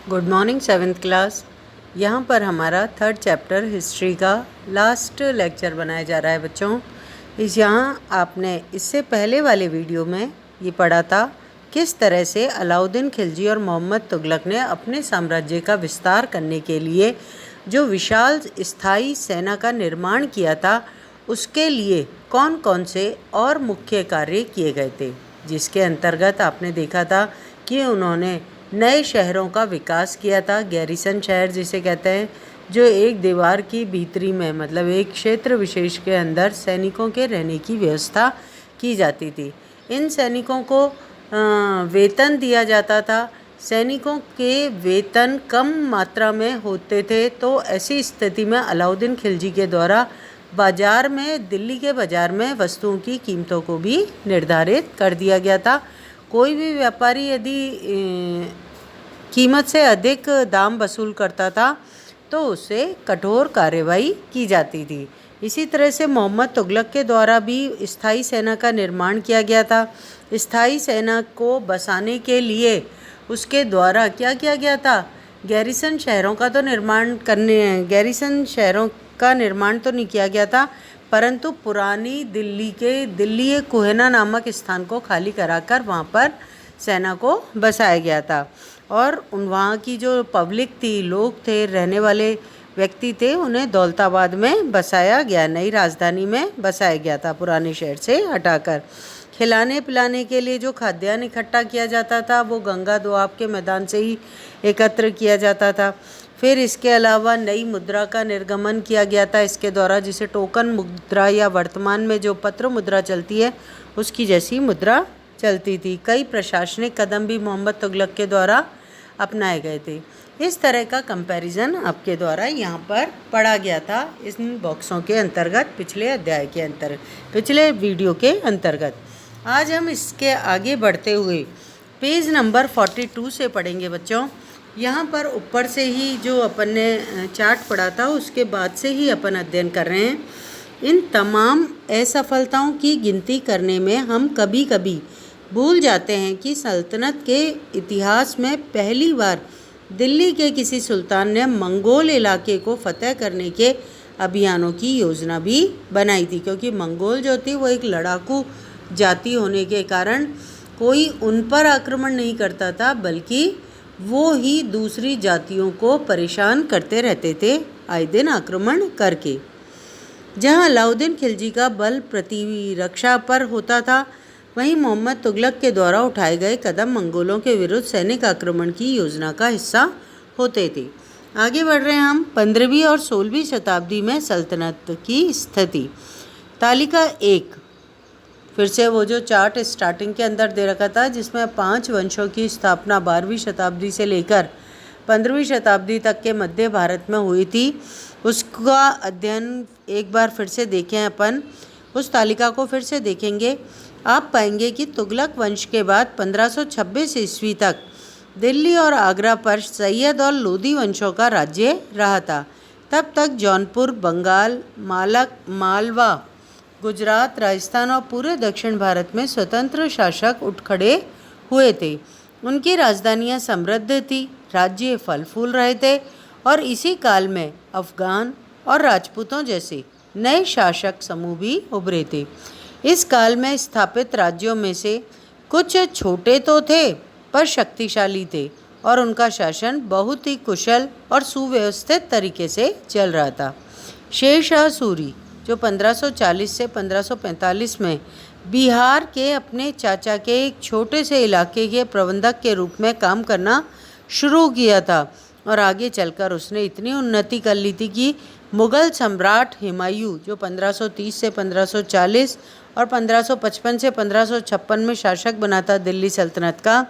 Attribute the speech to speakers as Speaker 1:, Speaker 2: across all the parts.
Speaker 1: Good morning 7th class. यहाँ पर हमारा थर्ड चैप्टर हिस्ट्री का लास्ट लेक्चर बनाया जा रहा है बच्चों। यहाँ आपने इससे पहले वाले वीडियो में ये पढ़ा था किस तरह से अलाउद्दीन खिलजी और मोहम्मद तुगलक ने अपने साम्राज्य का विस्तार करने के लिए जो विशाल स्थायी सेना का निर्माण किया था, उसके लिए कौन कौन से और मुख्य कार्य किए गए थे, जिसके अंतर्गत आपने देखा था कि उन्होंने नए शहरों का विकास किया था। गैरिसन शहर जिसे कहते हैं, जो एक दीवार की भीतरी में मतलब एक क्षेत्र विशेष के अंदर सैनिकों के रहने की व्यवस्था की जाती थी। इन सैनिकों को वेतन दिया जाता था। सैनिकों के वेतन कम मात्रा में होते थे, तो ऐसी स्थिति में अलाउद्दीन खिलजी के द्वारा बाज़ार में, दिल्ली के बाज़ार में वस्तुओं की कीमतों को भी निर्धारित कर दिया गया था। कोई भी व्यापारी यदि कीमत से अधिक दाम वसूल करता था तो उससे कठोर कार्रवाई की जाती थी। इसी तरह से मोहम्मद तुगलक के द्वारा भी स्थायी सेना का निर्माण किया गया था। स्थायी सेना को बसाने के लिए उसके द्वारा क्या किया गया था? गैरिसन शहरों का निर्माण तो नहीं किया गया था, परंतु पुरानी दिल्ली के दिल्ली कोहना नामक स्थान को खाली कराकर वहाँ पर सेना को बसाया गया था। और वहाँ की जो पब्लिक थी, लोग थे, रहने वाले व्यक्ति थे, उन्हें दौलताबाद में बसाया गया, नई राजधानी में बसाया गया था, पुराने शहर से हटाकर। खिलाने पिलाने के लिए जो खाद्यान्न इकट्ठा किया जाता था वो गंगा दोआब के मैदान से ही एकत्र किया जाता था। फिर इसके अलावा नई मुद्रा का निर्गमन किया गया था इसके द्वारा, जिसे टोकन मुद्रा या वर्तमान में जो पत्र मुद्रा चलती है उसकी जैसी मुद्रा चलती थी। कई प्रशासनिक कदम भी मोहम्मद तुगलक के द्वारा अपनाए गए थे। इस तरह का कंपैरिजन आपके द्वारा यहाँ पर पढ़ा गया था इन बॉक्सों के अंतर्गत, पिछले वीडियो के अंतर्गत। आज हम इसके आगे बढ़ते हुए पेज नंबर 42 से पढ़ेंगे बच्चों। यहाँ पर ऊपर से ही जो अपन ने चार्ट पढ़ा था उसके बाद से ही अपन अध्ययन कर रहे हैं। इन तमाम असफलताओं की गिनती करने में हम कभी कभी भूल जाते हैं कि सल्तनत के इतिहास में पहली बार दिल्ली के किसी सुल्तान ने मंगोल इलाके को फतह करने के अभियानों की योजना भी बनाई थी, क्योंकि मंगोल जो थी वो एक लड़ाकू जाति होने के कारण कोई उन पर आक्रमण नहीं करता था, बल्कि वो ही दूसरी जातियों को परेशान करते रहते थे आए दिन आक्रमण करके। जहां अलाउद्दीन खिलजी का बल प्रतिरक्षा पर होता था, वहीं मोहम्मद तुगलक के द्वारा उठाए गए कदम मंगोलों के विरुद्ध सैनिक आक्रमण की योजना का हिस्सा होते थे। आगे बढ़ रहे हैं हम। 15वीं और 16वीं शताब्दी में सल्तनत की स्थिति। तालिका 1, फिर से वो जो चार्ट स्टार्टिंग के अंदर दे रखा था, जिसमें 5 वंशों की स्थापना 12वीं शताब्दी से लेकर 15वीं शताब्दी तक के मध्य भारत में हुई थी, उसका अध्ययन एक बार फिर से देखें। अपन उस तालिका को फिर से देखेंगे। आप पाएंगे कि तुगलक वंश के बाद 1526 ईस्वी तक दिल्ली और आगरा पर सैयद और लोदी वंशों का राज्य रहा था। तब तक जौनपुर, बंगाल, मालवा, गुजरात, राजस्थान और पूरे दक्षिण भारत में स्वतंत्र शासक उठ खड़े हुए थे। उनकी राजधानियां समृद्ध थी, राज्य फल फूल रहे थे, और इसी काल में अफगान और राजपूतों जैसे नए शासक समूह भी उभरे थे। इस काल में स्थापित राज्यों में से कुछ छोटे तो थे पर शक्तिशाली थे, और उनका शासन बहुत ही कुशल और सुव्यवस्थित तरीके से चल रहा था। शेर शाह सूरी, जो 1540 से 1545 में बिहार के अपने चाचा के एक छोटे से इलाके के प्रबंधक के रूप में काम करना शुरू किया था, और आगे चलकर उसने इतनी उन्नति कर ली थी कि मुग़ल सम्राट हुमायूं, जो 1530 से 1540 और 1555 से 1556 में शासक बना था दिल्ली सल्तनत का,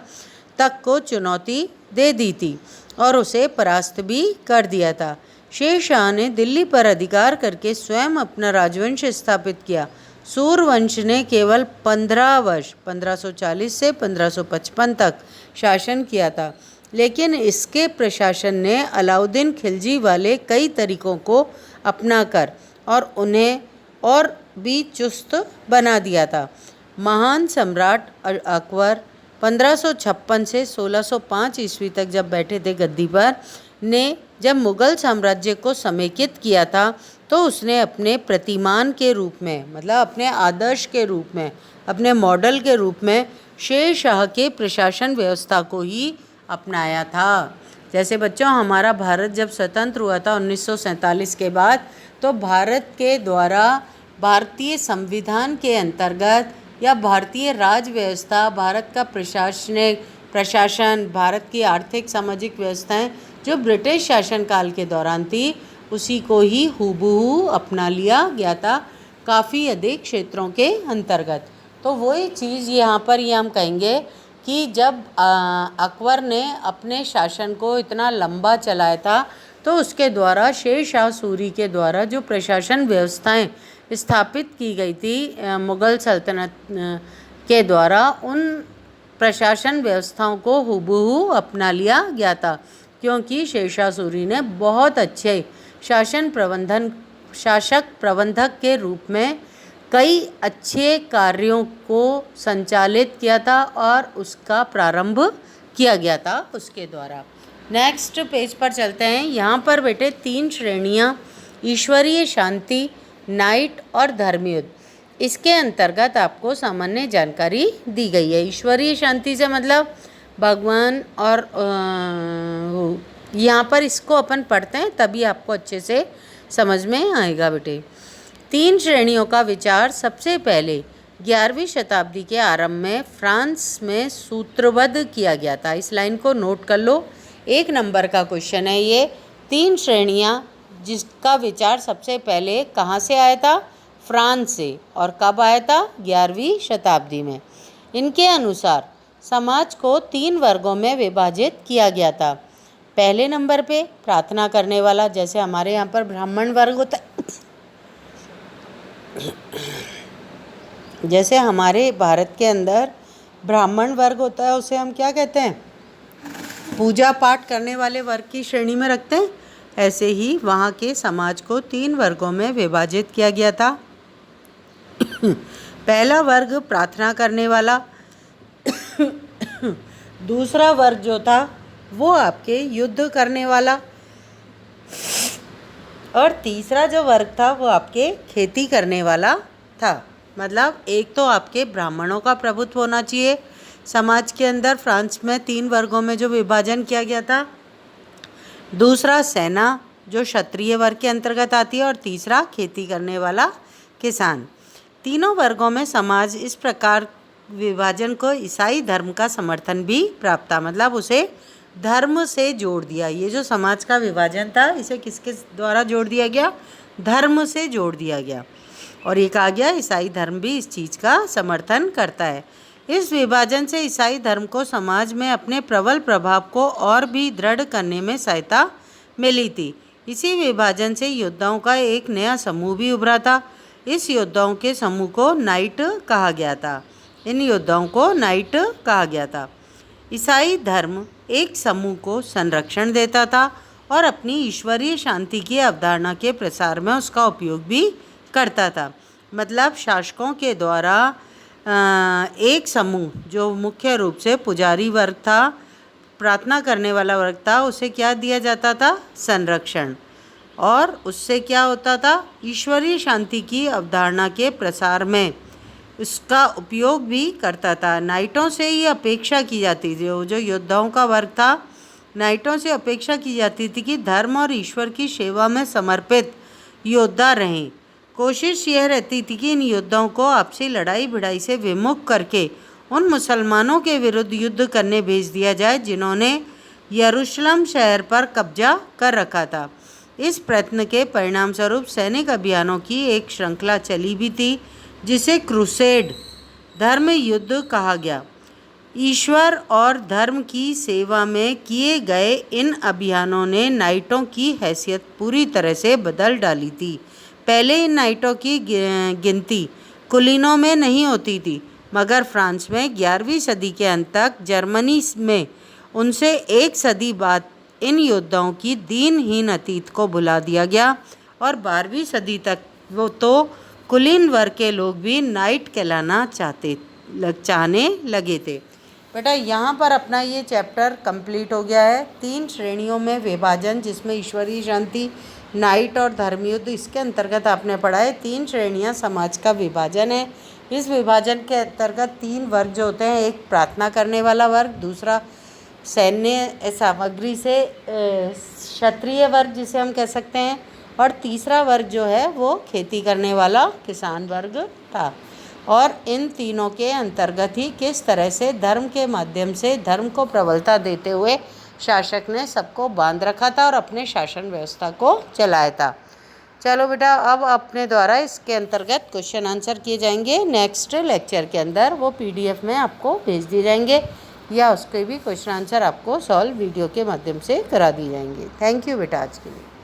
Speaker 1: तक को चुनौती दे दी थी और उसे परास्त भी कर दिया था। शेर शाह ने दिल्ली पर अधिकार करके स्वयं अपना राजवंश स्थापित किया। सूरवंश ने केवल 15 वर्ष 1540 से 1555 तक शासन किया था, लेकिन इसके प्रशासन ने अलाउद्दीन खिलजी वाले कई तरीकों को अपनाकर और उन्हें और भी चुस्त बना दिया था। महान सम्राट अकबर 1556 से 1605 ईस्वी तक जब बैठे थे गद्दी पर, ने जब मुग़ल साम्राज्य को समेकित किया था, तो उसने अपने प्रतिमान के रूप में, मतलब अपने आदर्श के रूप में, अपने मॉडल के रूप में शेर शाह के प्रशासन व्यवस्था को ही अपनाया था। जैसे बच्चों, हमारा भारत जब स्वतंत्र हुआ था 1947 के बाद, तो भारत के द्वारा भारतीय संविधान के अंतर्गत या भारतीय राज व्यवस्था, भारत का प्रशासन, भारत की आर्थिक सामाजिक व्यवस्थाएं जो ब्रिटिश शासनकाल के दौरान थी, उसी को ही हूबहू अपना लिया गया था काफ़ी अधिक क्षेत्रों के अंतर्गत। तो वही चीज़ यहाँ पर ये हम कहेंगे कि जब अकबर ने अपने शासन को इतना लंबा चलाया था, तो उसके द्वारा शेर शाह सूरी के द्वारा जो प्रशासन व्यवस्थाएं स्थापित की गई थी मुग़ल सल्तनत के द्वारा, उन प्रशासन व्यवस्थाओं को हूबहू अपना लिया गया था, क्योंकि शेर शाह सूरी ने बहुत अच्छे शासक प्रबंधक के रूप में कई अच्छे कार्यों को संचालित किया था और उसका प्रारंभ किया गया था उसके द्वारा। नेक्स्ट पेज पर चलते हैं। यहाँ पर बेटे 3 श्रेणियाँ, ईश्वरीय शांति, नाइट और धर्मयुद्ध, इसके अंतर्गत आपको सामान्य जानकारी दी गई है। ईश्वरीय शांति से मतलब भगवान, और यहाँ पर इसको अपन पढ़ते हैं तभी आपको अच्छे से समझ में आएगा बेटे। 3 श्रेणियों का विचार सबसे पहले 11वीं शताब्दी के आरंभ में फ्रांस में सूत्रबद्ध किया गया था। इस लाइन को नोट कर लो, 1 नंबर का क्वेश्चन है ये। 3 श्रेणियाँ जिसका विचार सबसे पहले कहाँ से आया था? फ्रांस से। और कब आया था? 11वीं शताब्दी में। इनके अनुसार समाज को 3 वर्गों में विभाजित किया गया था। पहले नंबर पे प्रार्थना करने वाला, जैसे हमारे यहाँ पर ब्राह्मण वर्ग होता है, जैसे हमारे भारत के अंदर ब्राह्मण वर्ग होता है, उसे हम क्या कहते हैं? पूजा पाठ करने वाले वर्ग की श्रेणी में रखते हैं। ऐसे ही वहाँ के समाज को 3 वर्गों में विभाजित किया गया था। पहला वर्ग प्रार्थना करने वाला, दूसरा वर्ग जो था वो आपके युद्ध करने वाला, और तीसरा जो वर्ग था वो आपके खेती करने वाला था। मतलब एक तो आपके ब्राह्मणों का प्रभुत्व होना चाहिए समाज के अंदर। फ्रांस में 3 वर्गों में जो विभाजन किया गया था। दूसरा सेना जो क्षत्रिय वर्ग के अंतर्गत आती है, और तीसरा खेती करने वाला किसान। तीनों वर्गों में समाज इस प्रकार विभाजन को ईसाई धर्म का समर्थन भी प्राप्त था। मतलब उसे धर्म से जोड़ दिया। ये जो समाज का विभाजन था, इसे किसके द्वारा जोड़ दिया गया? धर्म से जोड़ दिया गया। और ये कहा गया ईसाई धर्म भी इस चीज़ का समर्थन करता है। इस विभाजन से ईसाई धर्म को समाज में अपने प्रबल प्रभाव को और भी दृढ़ करने में सहायता मिली थी। इसी विभाजन से योद्धाओं का एक नया समूह भी उभरा था। इस योद्धाओं के समूह को नाइट कहा गया था। इन योद्धाओं को नाइट कहा गया था। ईसाई धर्म एक समूह को संरक्षण देता था और अपनी ईश्वरीय शांति की अवधारणा के प्रसार में उसका उपयोग भी करता था। मतलब शासकों के द्वारा एक समूह जो मुख्य रूप से पुजारी वर्ग था, प्रार्थना करने वाला वर्ग था, उसे क्या दिया जाता था? संरक्षण। और उससे क्या होता था? ईश्वरीय शांति की अवधारणा के प्रसार में उसका उपयोग भी करता था। नाइटों से ये अपेक्षा की जाती थी, जो योद्धाओं का वर्ग था, नाइटों से अपेक्षा की जाती थी कि धर्म और ईश्वर की सेवा में समर्पित योद्धा रहें। कोशिश यह रहती थी कि इन योद्धाओं को आपसी लड़ाई भिड़ाई से विमुख करके उन मुसलमानों के विरुद्ध युद्ध करने भेज दिया जाए जिन्होंने यरूशलेम शहर पर कब्जा कर रखा था। इस प्रयत्न के परिणाम स्वरूप सैनिक अभियानों की एक श्रृंखला चली भी थी, जिसे क्रूसेड धर्म युद्ध कहा गया। ईश्वर और धर्म की सेवा में किए गए इन अभियानों ने नाइटों की हैसियत पूरी तरह से बदल डाली थी। पहले इन नाइटों की गिनती कुलीनों में नहीं होती थी, मगर फ्रांस में 11वीं सदी के अंत तक, जर्मनी में उनसे 1 सदी बाद इन योद्धाओं की दीनहीन अतीत को भुला दिया गया और 12वीं सदी तक वो तो कुलीन वर्ग के लोग भी नाइट कहलाना चाहने लगे थे। बेटा यहाँ पर अपना ये चैप्टर कंप्लीट हो गया है। 3 श्रेणियों में विभाजन, जिसमें ईश्वरीय शांति, नाइट और धर्मयुद्ध, इसके अंतर्गत आपने पढ़ा है। 3 श्रेणियाँ समाज का विभाजन है। इस विभाजन के अंतर्गत 3 वर्ग जो होते हैं, एक प्रार्थना करने वाला वर्ग, दूसरा सैन्य सामग्री से क्षत्रिय वर्ग जिसे हम कह सकते हैं, और तीसरा वर्ग जो है वो खेती करने वाला किसान वर्ग था। और इन तीनों के अंतर्गत ही किस तरह से धर्म के माध्यम से धर्म को प्रबलता देते हुए शासक ने सबको बांध रखा था और अपने शासन व्यवस्था को चलाया था। चलो बेटा, अब अपने द्वारा इसके अंतर्गत क्वेश्चन आंसर किए जाएंगे नेक्स्ट लेक्चर के अंदर। वो PDF में आपको भेज दिए जाएंगे या उसके भी क्वेश्चन आंसर आपको सॉल्व वीडियो के माध्यम से करा दिए जाएंगे। थैंक यू बेटा आज के लिए।